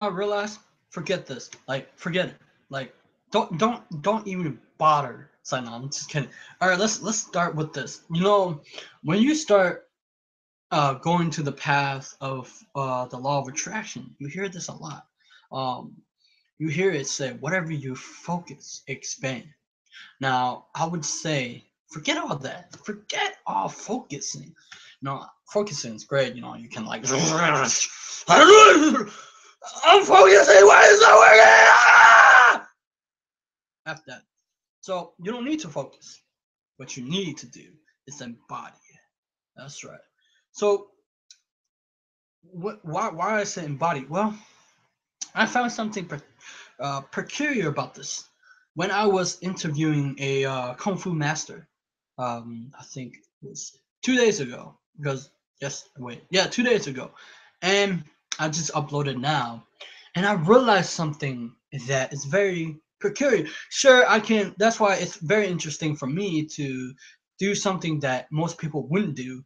I realized, forget this. Like, forget it. Like, don't even bother signing on. I'm just kidding. All right, let's start with this. When you start going to the path of the law of attraction, you hear this a lot. Um, you hear it say, whatever you focus, expand. Now, I would say, forget all that. Forget all focusing. Focusing is great. You can like, I'm focusing. Why is that working? After that. So you don't need to focus. What you need to do is embody it. That's right. So why I say embody? Well, I found something peculiar about this. When I was interviewing a kung fu master, I think it was 2 days ago. Because yes, wait, yeah, 2 days ago, and I just uploaded now, and I realized something that is very peculiar. Sure, I can. That's why it's very interesting for me to do something that most people wouldn't do.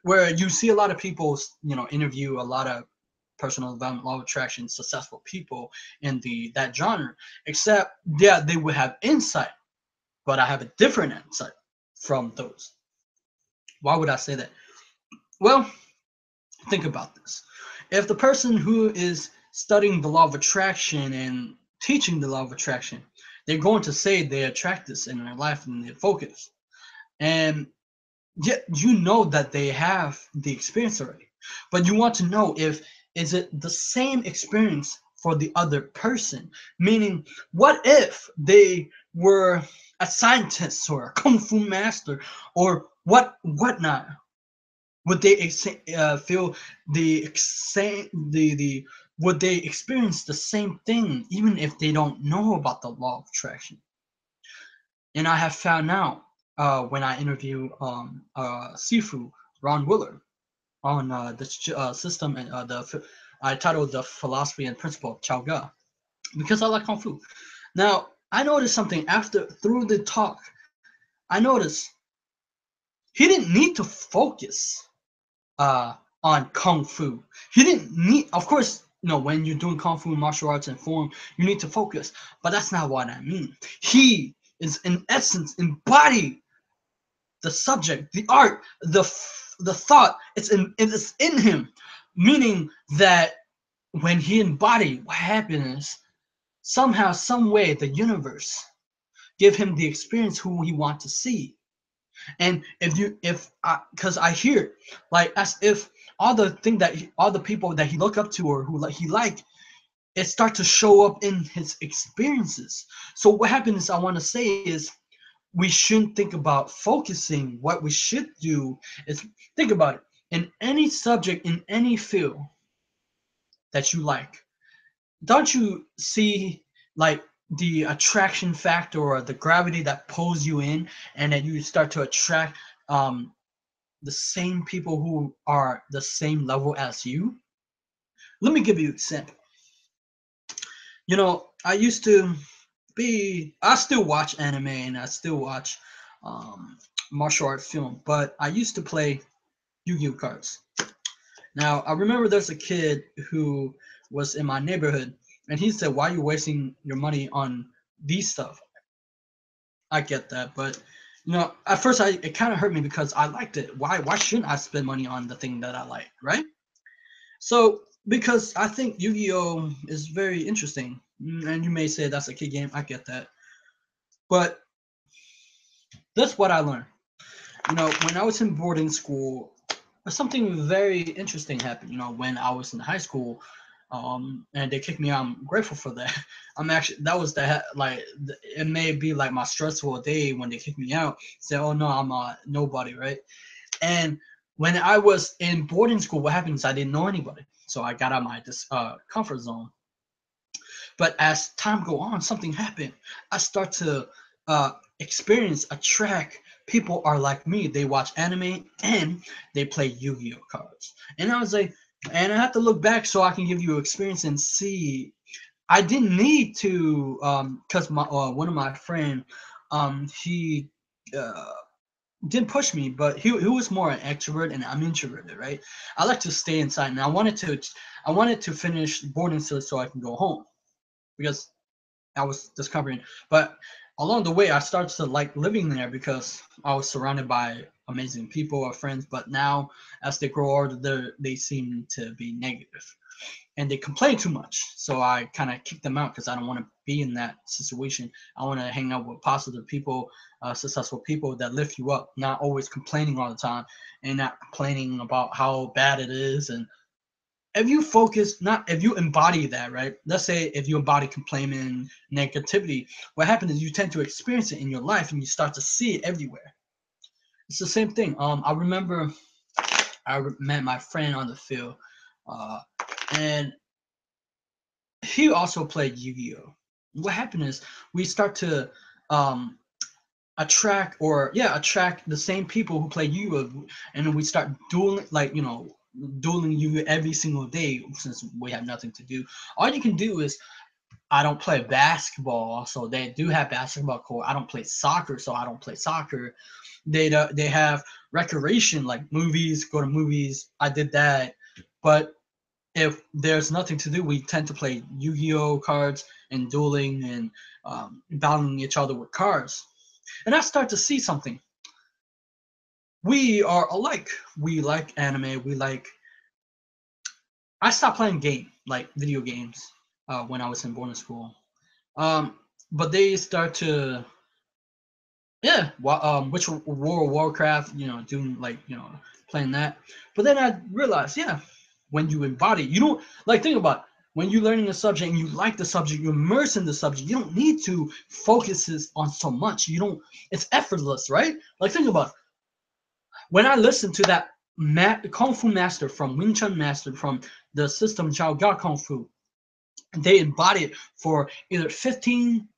Where you see a lot of people, interview a lot of personal development, law of attraction, successful people in that genre. Except, yeah, they would have insight, but I have a different insight from those. Why would I say that? Well, think about this. If the person who is studying the law of attraction and teaching the law of attraction, they're going to say they attract this in their life and they focus. And yet you know that they have the experience already. But you want to know if is it the same experience for the other person? Meaning, what if they were a scientist or a kung fu master or whatnot? Would they feel the same the would they experience the same thing even if they don't know about the law of attraction? And I have found out when I interview Sifu Ron Willard on the system and I titled the philosophy and principle of Chao Ga because I like Kung Fu. Now I noticed something after through the talk. I noticed he didn't need to focus uh, on kung fu. He didn't need, of course, when you're doing kung fu martial arts and form, you need to focus. But that's not what I mean. He is, in essence, embody the subject, the art, the thought. It's in him, meaning that when he embodied what happiness, somehow, some way, the universe give him the experience who he wants to see. And because I hear it, like as if all the people that he look up to or who he like, it start to show up in his experiences. So what happens? I want to say is we shouldn't think about focusing. What we should do is think about it in any subject in any field that you like. Don't you see like the attraction factor or the gravity that pulls you in, and then you start to attract the same people who are the same level as you. Let me give you an example. I used to I still watch anime and I still watch um, martial art film, but I used to play Yu-Gi-Oh cards. Now I remember there's a kid who was in my neighborhood, and he said, "Why are you wasting your money on these stuff?" I get that, but at first it kind of hurt me because I liked it. Why shouldn't I spend money on the thing that I like, right? So, because I think Yu-Gi-Oh is very interesting, and you may say that's a kid game. I get that, but that's what I learned. When I was in boarding school, something very interesting happened. When I was in high school, and they kicked me out. I'm grateful for that. I'm actually that was like it may be like my stressful day when they kicked me out. Say, oh no, I'm a nobody, right? And when I was in boarding school, what happened is I didn't know anybody, so I got out of my comfort zone. But as time go on, something happened. I start to experience a track. People are like me. They watch anime and they play Yu-Gi-Oh cards. And I was like, and I have to look back so I can give you experience and see. I didn't need to, because my one of my friend, he uh, didn't push me, but he was more an extrovert and I'm introverted, right? I like to stay inside, and I wanted to finish boarding so I can go home because I was discovering. But along the way, I started to like living there because I was surrounded by amazing people or friends. But now, as they grow older, they seem to be negative and they complain too much. So I kind of kick them out because I don't want to be in that situation. I want to hang out with positive people, successful people that lift you up, not always complaining all the time and not complaining about how bad it is. And if you focus, not if you embody that, right? Let's say if you embody complaining and negativity, what happens is you tend to experience it in your life and you start to see it everywhere. It's the same thing. I remember met my friend on the field, uh, and he also played Yu-Gi-Oh. What happened is we start to um, attract the same people who play Yu-Gi-Oh, and then we start dueling, like dueling Yu-Gi-Oh every single day since we have nothing to do. All you can do is I don't play basketball, so they do have basketball court. I don't play soccer, so I don't play soccer. They have recreation like movies, go to movies. I did that, but if there's nothing to do, we tend to play Yu-Gi-Oh cards and dueling and battling each other with cards. And I start to see something. We are alike. We like anime. We like. I stopped playing like video games, when I was in boarding school. Um, but they start to, yeah, which World of Warcraft, doing like playing that. But then I realized, yeah, when you embody, you don't like think about it. When you're learning a subject and you like the subject, you're immersed in the subject. You don't need to focus on so much. You don't. It's effortless, right? Like think about it. When I listened to that Kung Fu master from Wing Chun master from the system Jiao Ga Kung Fu, they embody it for either 57,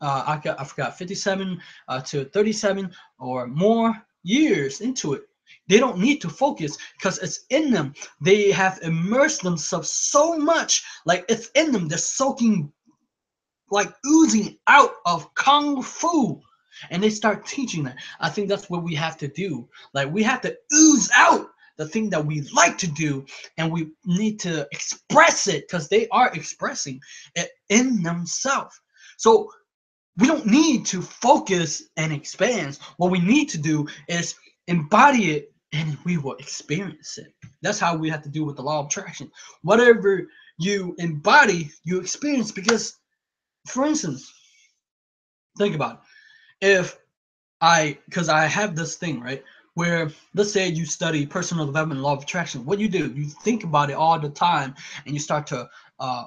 I forgot, 57 to 37 or more years into it. They don't need to focus because it's in them. They have immersed themselves so much, like it's in them. They're soaking, like oozing out of kung fu, and they start teaching that. I think that's what we have to do. Like we have to ooze out the thing that we like to do, and we need to express it because they are expressing it in themselves. So we don't need to focus and expand. What we need to do is embody it, and we will experience it. That's how we have to do with the law of attraction. Whatever you embody, you experience. Because for instance, think about it. If because I have this thing, right, where let's say you study personal development, law of attraction. What you do, you think about it all the time, and you start to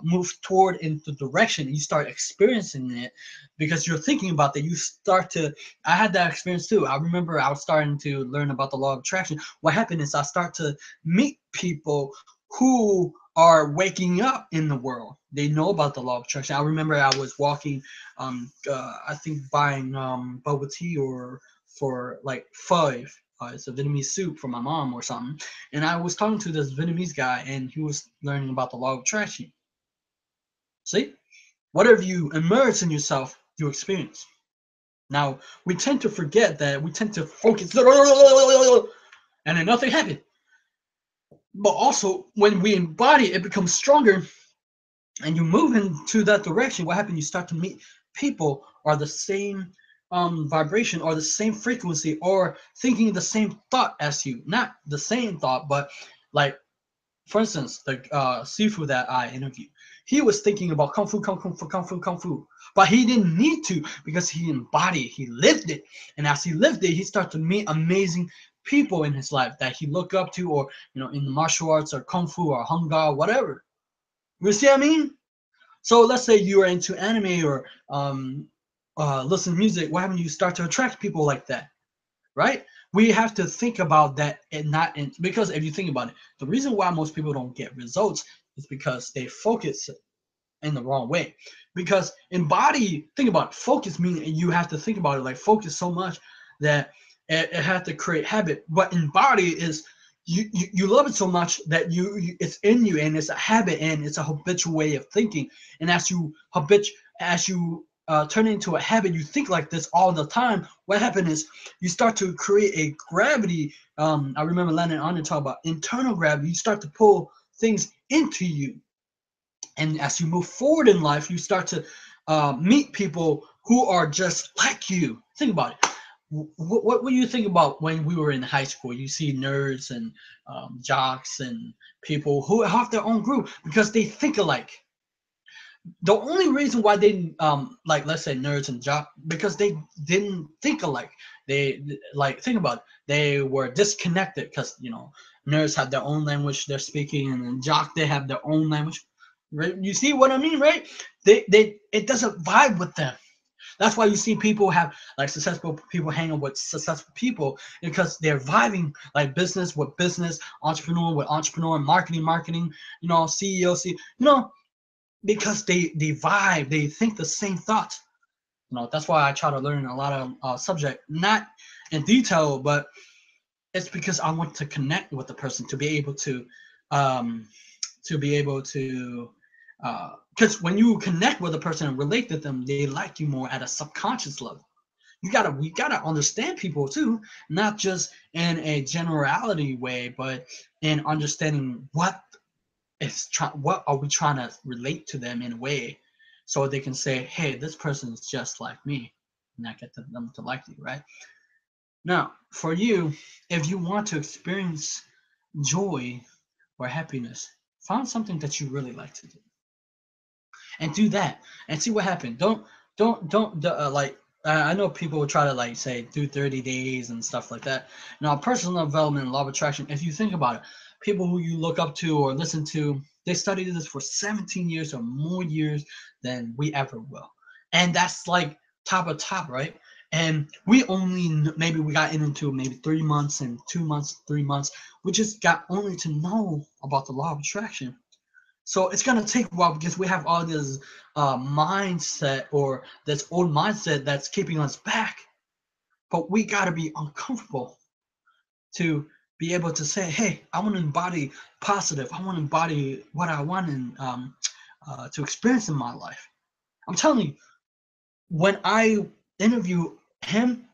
move toward into direction, and you start experiencing it because you're thinking about that. You start to. I had that experience too. I remember I was starting to learn about the law of attraction. What happened is I start to meet people who are waking up in the world. They know about the law of attraction. I remember I was walking, I think buying bubble tea or for like five. It's a Vietnamese soup for my mom or something. And I was talking to this Vietnamese guy, and he was learning about the law of attraction. See, whatever you immerse in yourself, you experience. Now we tend to forget that. We tend to focus, and then nothing happened. But also, when we embody, it becomes stronger, and you move into that direction. What happens? You start to meet people are the same vibration or the same frequency or thinking the same thought as you. Not the same thought, but like for instance, the Sifu that I interviewed, he was thinking about kung fu, kung fu, kung fu, kung fu, but he didn't need to because he embodied, he lived it, and as he lived it, he started to meet amazing people in his life that he looked up to, or in the martial arts or kung fu or hung da, whatever. You see what I mean? So let's say you are into anime or listen to music. What happens? You start to attract people like that, right? We have to think about that and not because if you think about it, the reason why most people don't get results is because they focus in the wrong way. Because embody, think about it, focus meaning you have to think about it like focus so much that it has to create habit. But embody is you love it so much that it's in you and it's a habit and it's a habitual way of thinking. And as you turn it into a habit, you think like this all the time, what happens is you start to create a gravity. I remember Lennon on to talk about internal gravity. You start to pull things into you. And as you move forward in life, you start to meet people who are just like you. Think about it. What do you think about when we were in high school? You see nerds and jocks and people who have their own group because they think alike. The only reason why they like, let's say nerds and jock, because they didn't think alike. They, like, think about it. They were disconnected because nerds have their own language they're speaking, and then jock, they have their own language, right? You see what I mean, right? They it doesn't vibe with them. That's why you see people have, like, successful people hanging with successful people, because they're vibing, like business with business, entrepreneur with entrepreneur, marketing, CEO, because they vibe, they think the same thoughts. That's why I try to learn a lot of subject, not in detail, but it's because I want to connect with the person to be able um to because when you connect with a person and relate to them, they like you more at a subconscious level. We gotta understand people too, not just in a generality way, but in understanding what are we trying to relate to them in a way, so they can say, hey, this person is just like me, and I get them to like you, right? Now, for you, if you want to experience joy or happiness, find something that you really like to do and do that and see what happens. Don't like, I know people will try to, like, say do 30 days and stuff like that. Now, personal development and law of attraction, if you think about it, people who you look up to or listen to, they studied this for 17 years or more years than we ever will. And that's like top of top, right? And we only, maybe we got into maybe 3 months and 2 months, 3 months. We just got only to know about the law of attraction. So it's gonna take a while because we have all this mindset, or this old mindset that's keeping us back. But we gotta be uncomfortable to be able to say, "Hey, I want to embody positive. I want to embody what I want and to experience in my life." I'm telling you, when I interview him,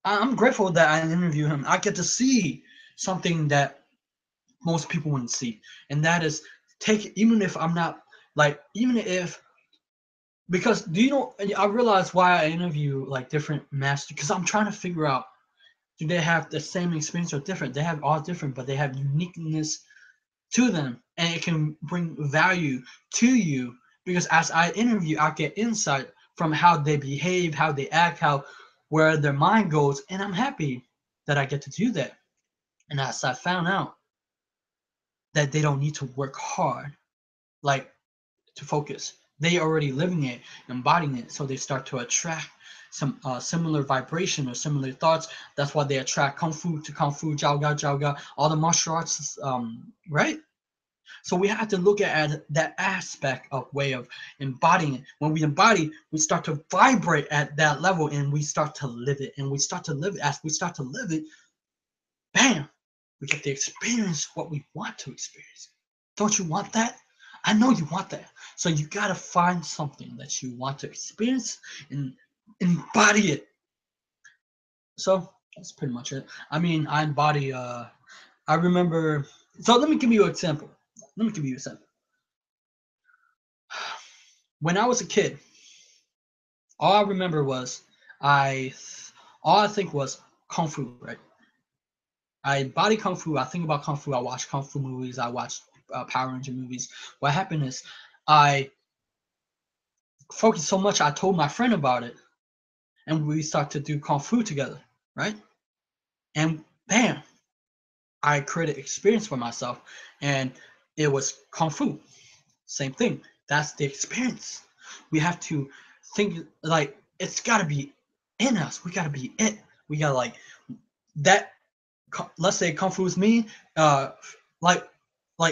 I'm grateful that I interview him. I get to see something that most people wouldn't see, and that is, take, even if I'm not, like, even if, because, do you know, I realize why I interview like different masters, because I'm trying to figure out, do they have the same experience or different? They have all different, but they have uniqueness to them, and it can bring value to you, because as I interview, I get insight from how they behave, how they act, how, where their mind goes, and I'm happy that I get to do that. And as I found out that they don't need to work hard, like, to focus. They already living it, embodying it, so they start to attract some similar vibration or similar thoughts. That's why they attract kung fu to kung fu, jiao ga, all the martial arts, right? So we have to look at that aspect of way of embodying it. When we embody, we start to vibrate at that level, and we start to live it. And we start to live it. As we start to live it, bam, we get to experience what we want to experience. Don't you want that? I know you want that. So you gotta find something that you want to experience and embody it. So that's pretty much it. I mean, I embody. I remember. So let me give you an example. Let me give you an example. When I was a kid, all I remember was I. All I think was kung fu. Right. I embody kung fu. I think about kung fu. I watch kung fu movies. I watch Power Ranger movies. What happened is I focused so much. I told my friend about it, and we start to do kung fu together, right? And bam, I created experience for myself, and it was kung fu. Same thing. That's the experience. We have to think, like, it's got to be in us. We got to be it. We got to, like, that. Let's say kung fu is me. Uh, like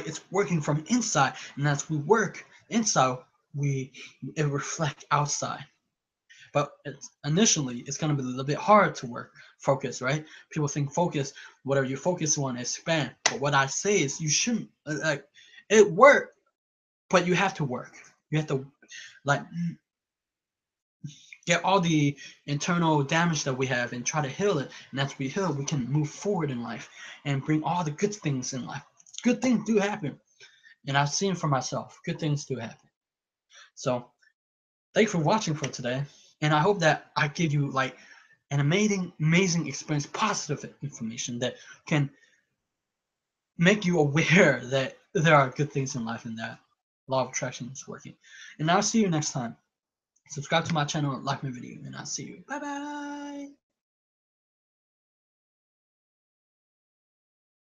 it's working from inside, and as we work inside, we it reflect outside. But initially, it's going to be a little bit hard to work focus, right? People think focus, whatever you focus on, expand. But what I say is, you shouldn't, like, it work, but you have to work. You have to, like, get all the internal damage that we have and try to heal it. And as we heal, we can move forward in life and bring all the good things in life. Good things do happen. And I've seen for myself, good things do happen. So thanks for watching for today. And I hope that I give you like an amazing experience, positive information that can make you aware that there are good things in life and that law of attraction is working. And I'll see you next time. Subscribe to my channel, like my video, and I'll see you. Bye bye.